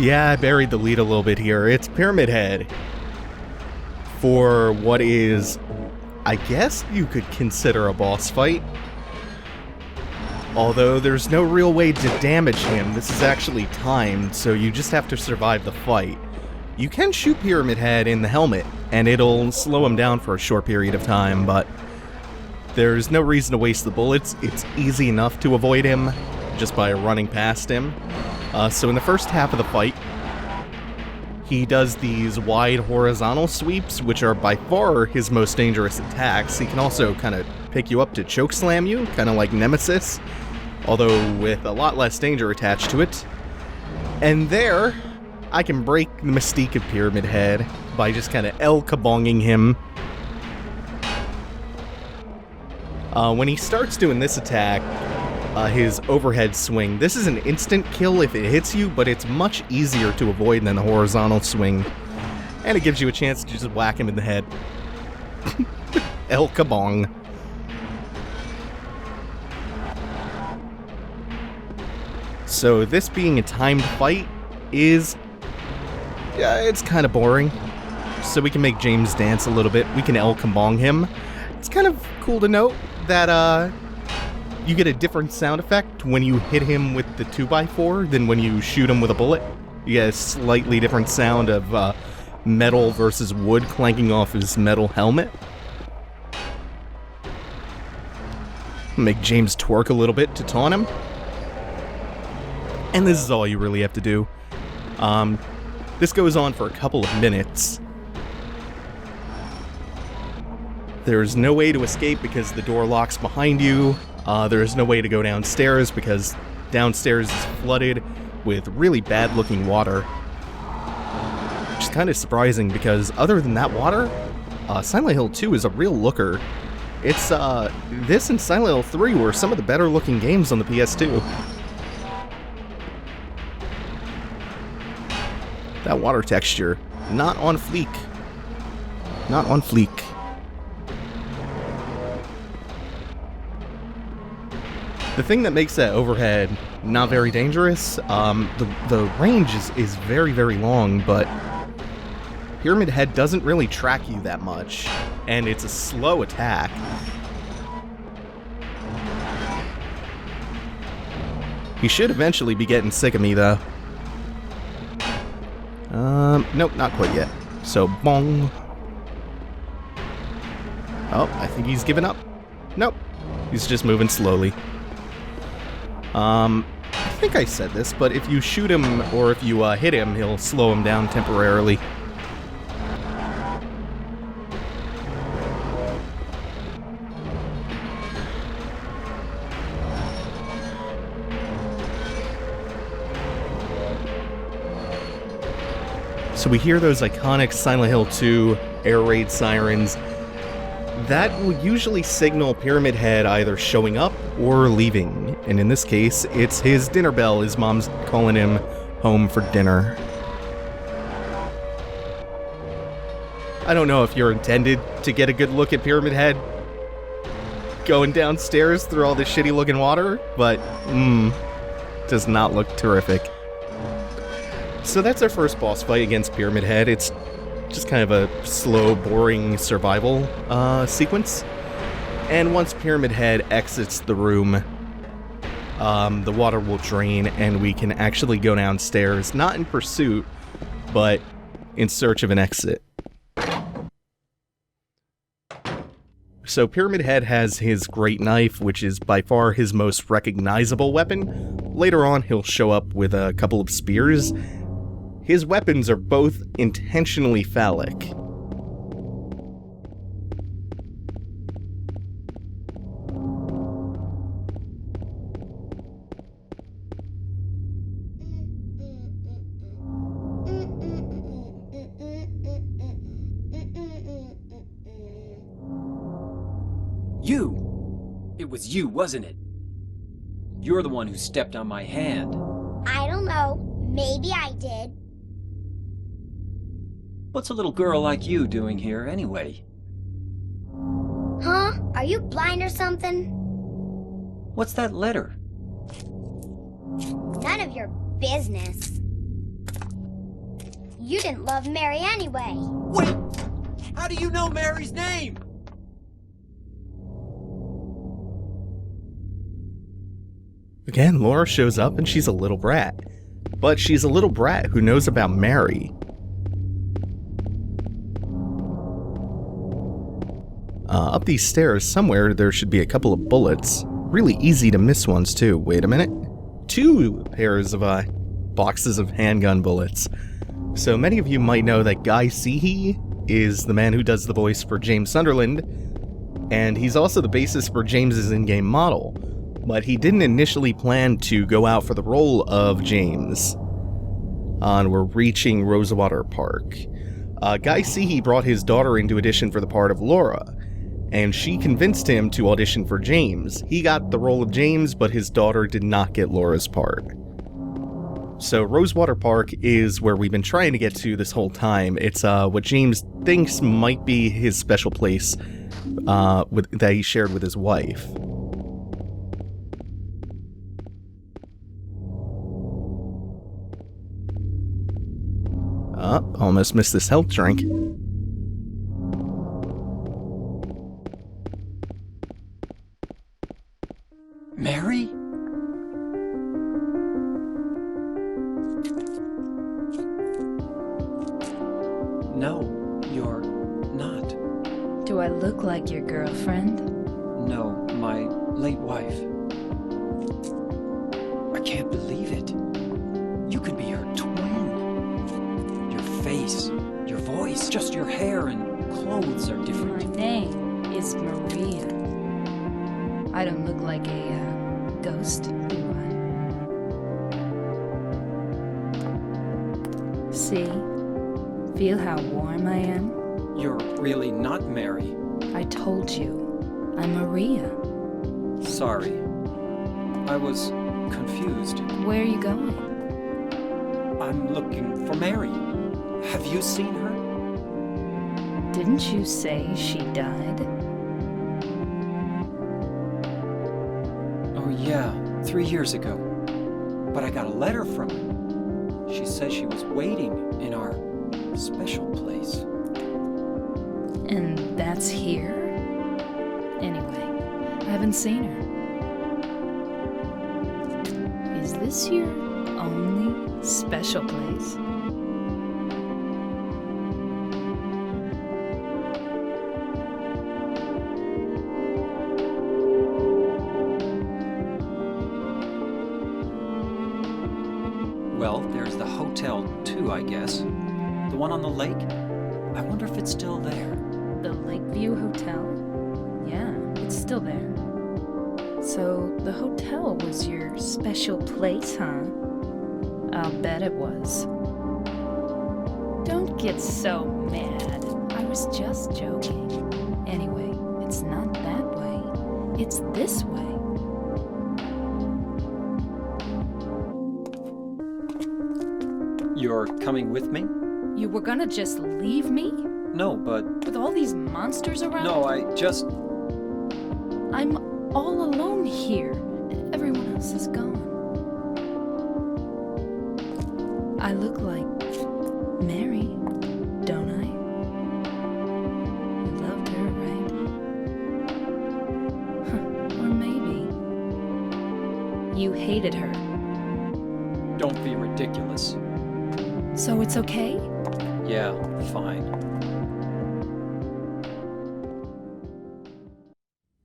Yeah, I buried the lead a little bit here. It's Pyramid Head. For what is, I guess you could consider a boss fight. Although there's no real way to damage him. This is actually timed, so you just have to survive the fight. You can shoot Pyramid Head in the helmet, and it'll slow him down for a short period of time, but there's no reason to waste the bullets. It's easy enough to avoid him just by running past him. So in the first half of the fight, he does these wide horizontal sweeps, which are by far his most dangerous attacks. He can also kind of pick you up to chokeslam you, kind of like Nemesis, although with a lot less danger attached to it. And there, I can break the mystique of Pyramid Head by just kind of Kabonging him. When he starts doing this attack, his overhead swing, this is an instant kill if it hits you, but it's much easier to avoid than the horizontal swing. And it gives you a chance to just whack him in the head. Kabong. So this being a timed fight is, it's kind of boring. So we can make James dance a little bit. We can Kabong him. It's kind of cool to note that, you get a different sound effect when you hit him with the 2x4 than when you shoot him with a bullet. You get a slightly different sound of metal versus wood clanking off his metal helmet. Make James twerk a little bit to taunt him. And this is all you really have to do. This goes on for a couple of minutes. There's no way to escape because the door locks behind you. There's no way to go downstairs because downstairs is flooded with really bad-looking water. Which is kind of surprising because other than that water, Silent Hill 2 is a real looker. It's, this and Silent Hill 3 were some of the better-looking games on the PS2. That water texture, not on fleek. Not on fleek. The thing that makes that overhead not very dangerous, the range is very, very long, but Pyramid Head doesn't really track you that much, and it's a slow attack. He should eventually be getting sick of me, though. Nope, not quite yet. So, bong. Oh, I think he's given up. Nope, he's just moving slowly. I think I said this, but if you shoot him or if you hit him, he'll slow him down temporarily. So we hear those iconic Silent Hill 2 air raid sirens. That will usually signal Pyramid Head either showing up or leaving. And in this case, it's his dinner bell. His mom's calling him home for dinner. I don't know if you're intended to get a good look at Pyramid Head going downstairs through all this shitty looking water, but does not look terrific. So that's our first boss fight against Pyramid Head. It's just kind of a slow, boring survival sequence. And once Pyramid Head exits the room, the water will drain and we can actually go downstairs, not in pursuit, but in search of an exit. So Pyramid Head has his great knife, which is by far his most recognizable weapon. Later on, he'll show up with a couple of spears. His weapons are both intentionally phallic. You! It was you, wasn't it? You're the one who stepped on my hand. I know. Maybe I did. What's a little girl like you doing here anyway? Huh? Are you blind or something? What's that letter? None of your business. You didn't love Mary anyway. Wait! How do you know Mary's name? Again, Laura shows up and she's a little brat. But she's a little brat who knows about Mary. Up these stairs somewhere there should be a couple of bullets. Really easy to miss ones too. Wait a minute. 2 pairs of boxes of handgun bullets. So many of you might know that Guy Seehee is the man who does the voice for James Sunderland, and he's also the basis for James's in-game model. But he didn't initially plan to go out for the role of James. And we're reaching Rosewater Park. Guy Seehee brought his daughter in to audition for the part of Laura, and she convinced him to audition for James. He got the role of James, but his daughter did not get Laura's part. So Rosewater Park is where we've been trying to get to this whole time. It's what James thinks might be his special place that he shared with his wife. Almost missed this health drink. Mary? No, you're not. Do I look like your girlfriend? No, my late wife. I can't believe it. You could be her twin. Your face, your voice, just your hair and clothes are My different. name is Maria. I don't look like a ghost, do I? See? Feel how warm I am? You're really not Mary. I told you, I'm Maria. Sorry. I was confused. Where are you going? I'm looking for Mary. Have you seen her? Didn't you say she died? Oh yeah, 3 years ago. But I got a letter from her. She says she was waiting in our special place. And that's here? Anyway, I haven't seen her. Is this your only special place? Well, there's the hotel too, I guess. The one on the lake? I wonder if it's still there. The Lakeview Hotel? Yeah, it's still there. So, the hotel was your special place, huh? I'll bet it was. Don't get so mad. I was just joking. Anyway, it's not that way. It's this way. You're coming with me? You were gonna just leave me? No, but... With all these monsters around? No, I just... I'm all alone here. Everyone else is gone. I look like Mary, don't I? You loved her, right? Huh, or maybe you hated her. Don't be ridiculous. So it's okay? Yeah, fine.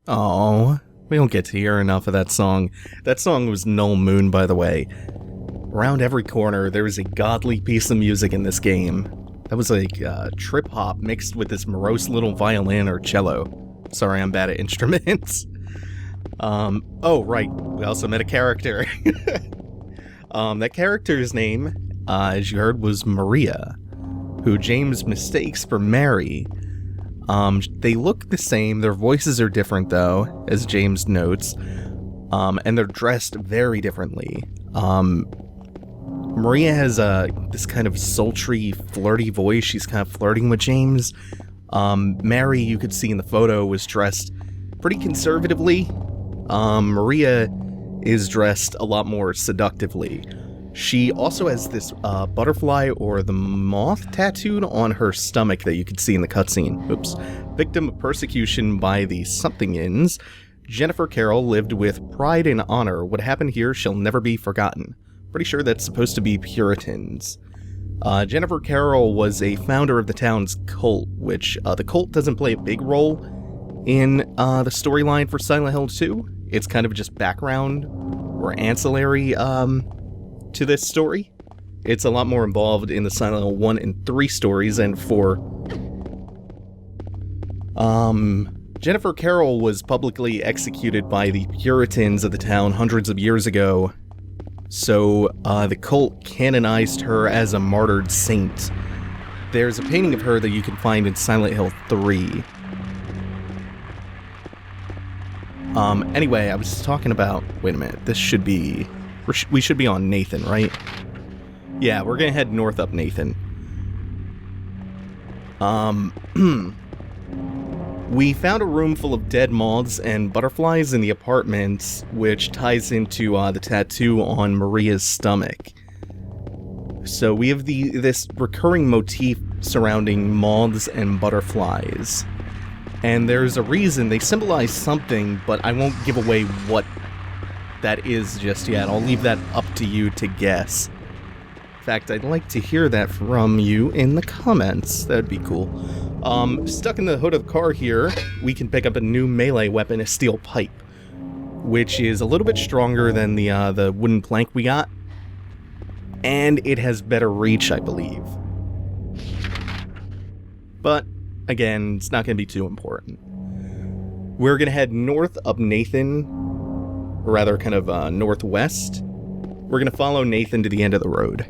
Oh, we don't get to hear enough of that song. That song was No Moon, by the way. Around every corner, there is a godly piece of music in this game. That was like trip hop mixed with this morose little violin or cello. Sorry, I'm bad at instruments. Oh, right. We also met a character. That character's name, as you heard, was Maria, who James mistakes for Mary. They look the same, their voices are different though, as James notes, and they're dressed very differently. Maria has this kind of sultry, flirty voice. She's kind of flirting with James. Mary, you could see in the photo, was dressed pretty conservatively. Maria is dressed a lot more seductively. She also has this butterfly or the moth tattooed on her stomach that you can see in the cutscene. Oops. Victim of persecution by the something-ins, Jennifer Carroll lived with pride and honor. What happened here shall never be forgotten. Pretty sure that's supposed to be Puritans. Jennifer Carroll was a founder of the town's cult, which the cult doesn't play a big role in the storyline for Silent Hill 2. It's kind of just background or ancillary to this story. It's a lot more involved in the Silent Hill 1 and 3 stories, and for Jennifer Carroll was publicly executed by the Puritans of the town hundreds of years ago, so the cult canonized her as a martyred saint. There's a painting of her that you can find in Silent Hill 3. Anyway, I was talking about... Wait a minute, this should be... We should be on Nathan, right? Yeah, we're gonna head north up Nathan. We found a room full of dead moths and butterflies in the apartment, which ties into the tattoo on Maria's stomach. So we have this recurring motif surrounding moths and butterflies. And there's a reason. They symbolize something, but I won't give away what that is just yet. I'll leave that up to you to guess. In fact, I'd like to hear that from you in the comments. That'd be cool. Stuck in the hood of the car here, we can pick up a new melee weapon, a steel pipe, which is a little bit stronger than the wooden plank we got, and it has better reach, I believe. But again, it's not going to be too important. We're going to head north up Nathan, or rather kind of northwest. We're going to follow Nathan to the end of the road.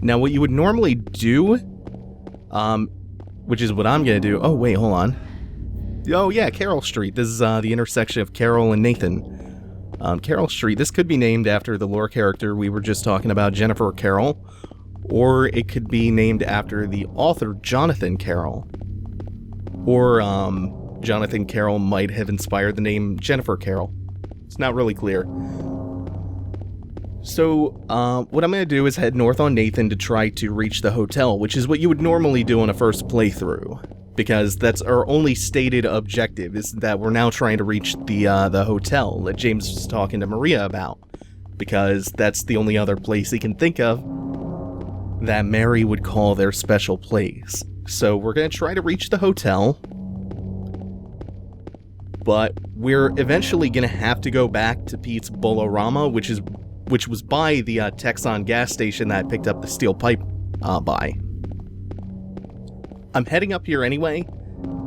Now, what you would normally do, which is what I'm going to do... Oh, wait, hold on. Oh, yeah, Carroll Street. This is the intersection of Carroll and Nathan. Carroll Street. This could be named after the lore character we were just talking about, Jennifer Carroll. Or it could be named after the author, Jonathan Carroll. Or, Jonathan Carroll might have inspired the name Jennifer Carroll. It's not really clear. So, what I'm going to do is head north on Nathan to try to reach the hotel, which is what you would normally do on a first playthrough. Because that's our only stated objective, is that we're now trying to reach the hotel that James was talking to Maria about. Because that's the only other place he can think of that Mary would call their special place. So we're going to try to reach the hotel, but we're eventually going to have to go back to Pete's Bolorama, which was by the Texon gas station that I picked up the steel pipe by. I'm heading up here anyway,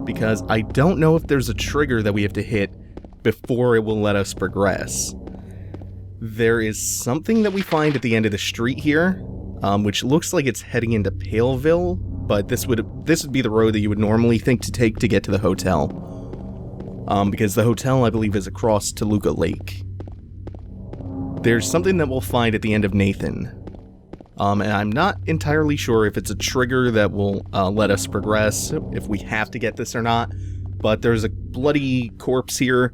because I don't know if there's a trigger that we have to hit before it will let us progress. There is something that we find at the end of the street here, which looks like it's heading into Paleville, but this would be the road that you would normally think to take to get to the hotel. Because the hotel, I believe, is across Toluca Lake. There's something that we'll find at the end of Nathan. And I'm not entirely sure if it's a trigger that will let us progress, if we have to get this or not. But there's a bloody corpse here,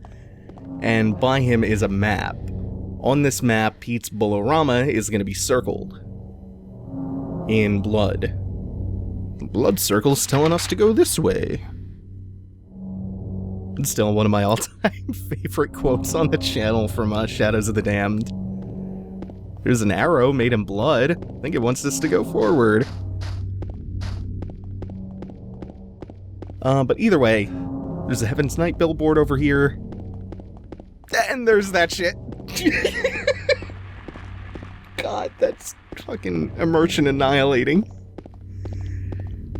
and by him is a map. On this map, Pete's Bolorama is going to be circled in blood. The blood circle's telling us to go this way. It's still one of my all-time favorite quotes on the channel from Shadows of the Damned. There's an arrow made in blood. I think it wants us to go forward. But either way, there's a Heaven's Night billboard over here. And there's that shit. God, that's fucking immersion annihilating.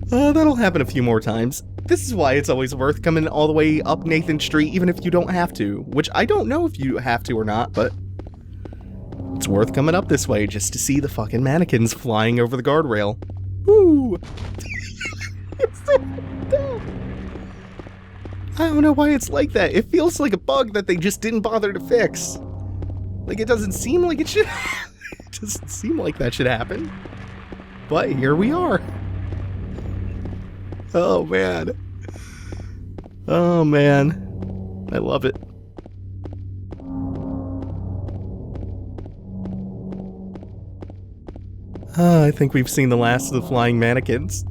That'll happen a few more times. This is why it's always worth coming all the way up Nathan Street, even if you don't have to. Which I don't know if you have to or not, but it's worth coming up this way just to see the fucking mannequins flying over the guardrail. Woo! It's so dumb. I don't know why it's like that. It feels like a bug that they just didn't bother to fix. Like, it doesn't seem like it should. It doesn't seem like that should happen. But here we are. Oh, man. Oh, man. I love it. I think we've seen the last of the flying mannequins.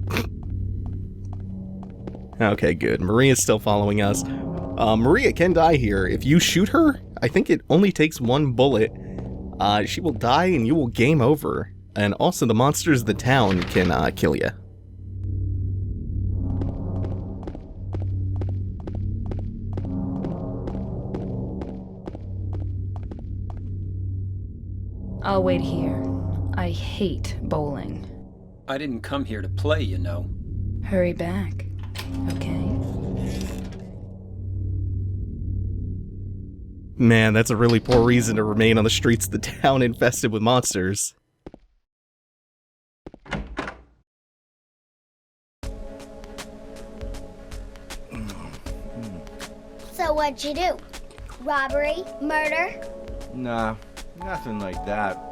Okay, good. Maria's still following us. Maria can die here. If you shoot her, I think it only takes one bullet. She will die and you will game over. And also the monsters of the town can kill you. I'll wait here. I hate bowling. I didn't come here to play, you know. Hurry back, okay? Man, that's a really poor reason to remain on the streets of the town infested with monsters. So what'd you do? Robbery? Murder? Nah, nothing like that.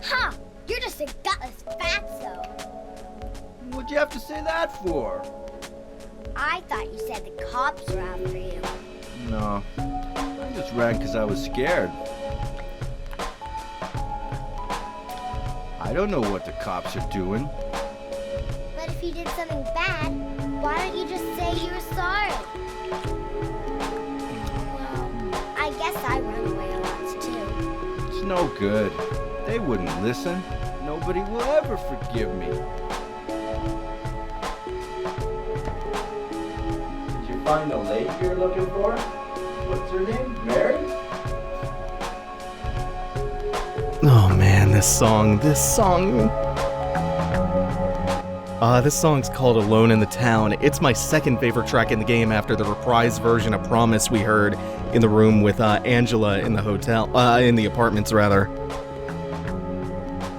Huh! You're just a gutless fatso. What'd you have to say that for? I thought you said the cops were after you. No, I just ran because I was scared. I don't know what the cops are doing. But if you did something bad, why don't you just say you were sorry? Well, I guess I run away a lot too. It's no good. They wouldn't listen. Nobody will ever forgive me. Did you find the lady you're looking for? What's her name? Mary? Oh man, this song. This song's called Alone in the Town. It's my second favorite track in the game after the reprised version of Promise we heard in the room with Angela in the hotel, in the apartments rather.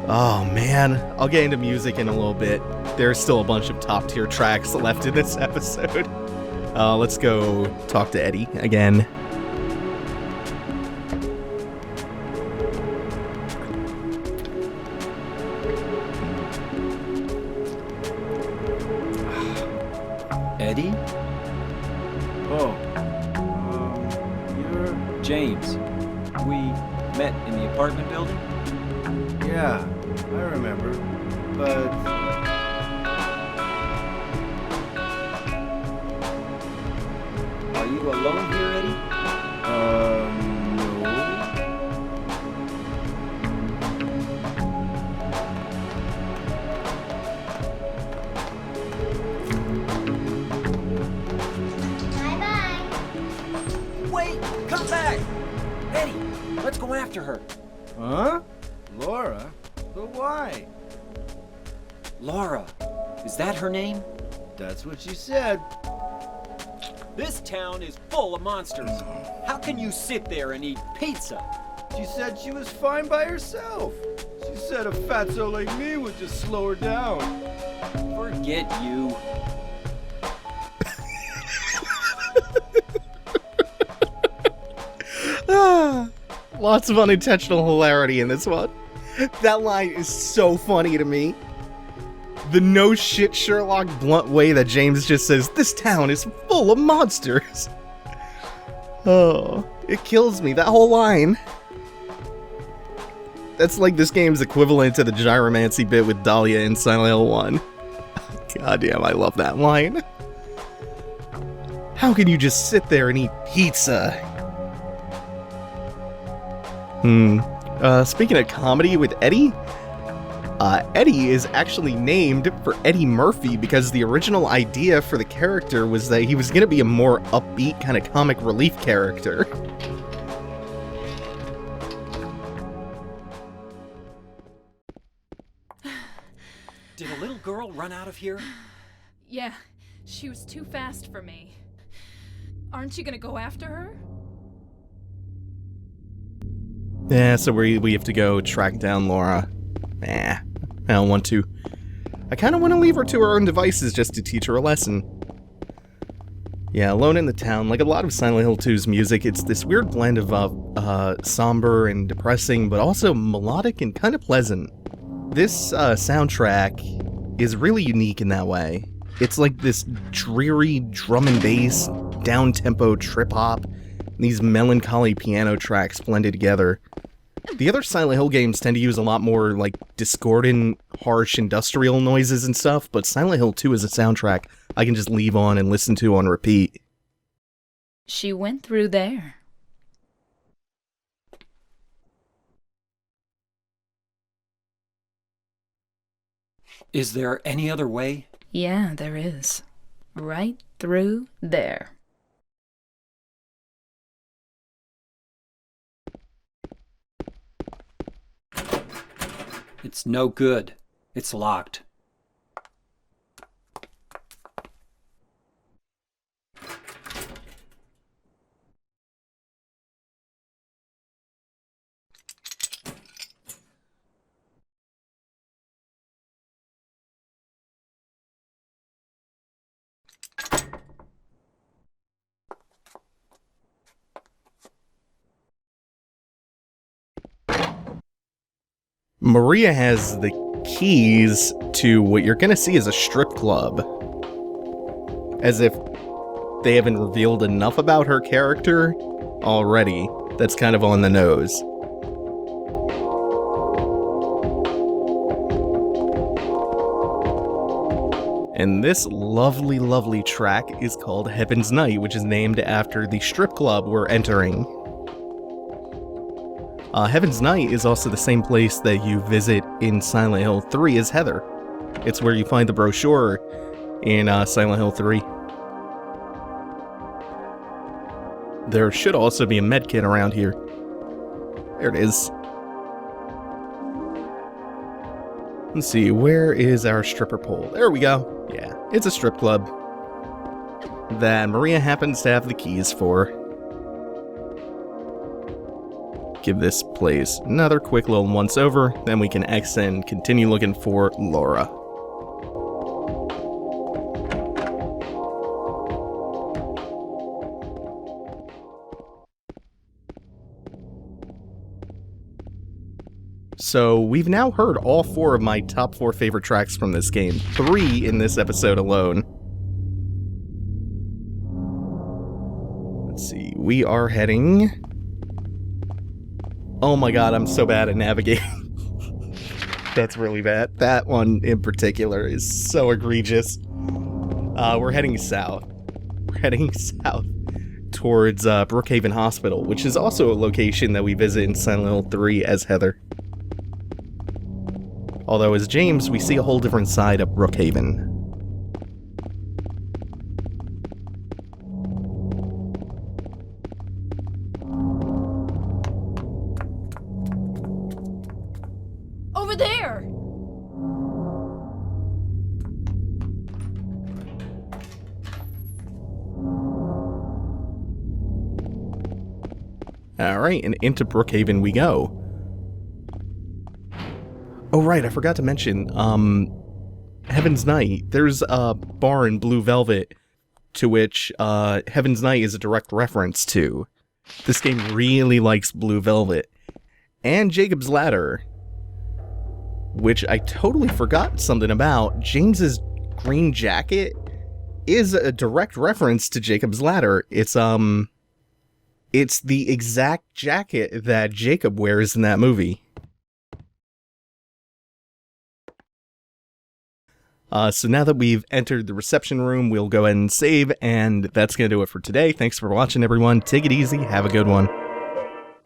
Oh man, I'll get into music in a little bit. There's still a bunch of top tier tracks left in this episode. Let's go talk to Eddie again. Eddie? Oh, you're... James. We met in the apartment building? Yeah, I remember. But... Are you alone here, Eddie? no. Bye-bye. Wait! Come back! Eddie, let's go after her. Huh? Laura? But why? Laura. Is that her name? That's what she said. This town is full of monsters. How can you sit there and eat pizza? She said she was fine by herself. She said a fatso like me would just slow her down. Forget you. Lots of unintentional hilarity in this one. That line is so funny to me. The no shit Sherlock blunt way that James just says, this town is full of monsters. Oh, it kills me, that whole line. That's like this game's equivalent to the gyromancy bit with Dahlia in Silent Hill 1. Goddamn, I love that line. How can you just sit there and eat pizza? Speaking of comedy with Eddie, Eddie is actually named for Eddie Murphy because the original idea for the character was that he was going to be a more upbeat kind of comic relief character. Did a little girl run out of here? Yeah, she was too fast for me. Aren't you gonna go after her? Yeah, so we have to go track down Laura. I don't want to. I kind of want to leave her to her own devices just to teach her a lesson. Yeah, Alone in the Town, like a lot of Silent Hill 2's music, it's this weird blend of somber and depressing, but also melodic and kind of pleasant. This soundtrack is really unique in that way. It's like this dreary drum and bass, down-tempo trip-hop, these melancholy piano tracks blended together. The other Silent Hill games tend to use a lot more, like, discordant, harsh industrial noises and stuff, but Silent Hill 2 is a soundtrack I can just leave on and listen to on repeat. She went through there. Is there any other way? Yeah, there is. Right through there. It's no good. It's locked. Maria has the keys to what you're gonna see as a strip club. As if they haven't revealed enough about her character already. That's kind of on the nose. And this lovely, lovely track is called Heaven's Night, which is named after the strip club we're entering. Heaven's Night is also the same place that you visit in Silent Hill 3 as Heather. It's where you find the brochure in Silent Hill 3. There should also be a medkit around here. There it is. Let's see, where is our stripper pole? There we go. Yeah, it's a strip club that Maria happens to have the keys for. Give this place another quick little once over, then we can exit and continue looking for Laura. So we've now heard all 4 of my top 4 favorite tracks from this game, 3 in this episode alone. Let's see, we are heading... Oh my god, I'm so bad at navigating. That's really bad. That one in particular is so egregious. We're heading south. We're heading south towards Brookhaven Hospital, which is also a location that we visit in Silent Hill 3 as Heather. Although as James, we see a whole different side of Brookhaven. Over there! Alright, and into Brookhaven we go. Oh right, I forgot to mention, Heaven's Night, there's a bar in Blue Velvet to which Heaven's Night is a direct reference to. This game really likes Blue Velvet. And Jacob's Ladder, which I totally forgot something about. James's green jacket is a direct reference to Jacob's Ladder. It's the exact jacket that Jacob wears in that movie. So now that we've entered the reception room, we'll go ahead and save, and that's going to do it for today. Thanks for watching, everyone. Take it easy. Have a good one.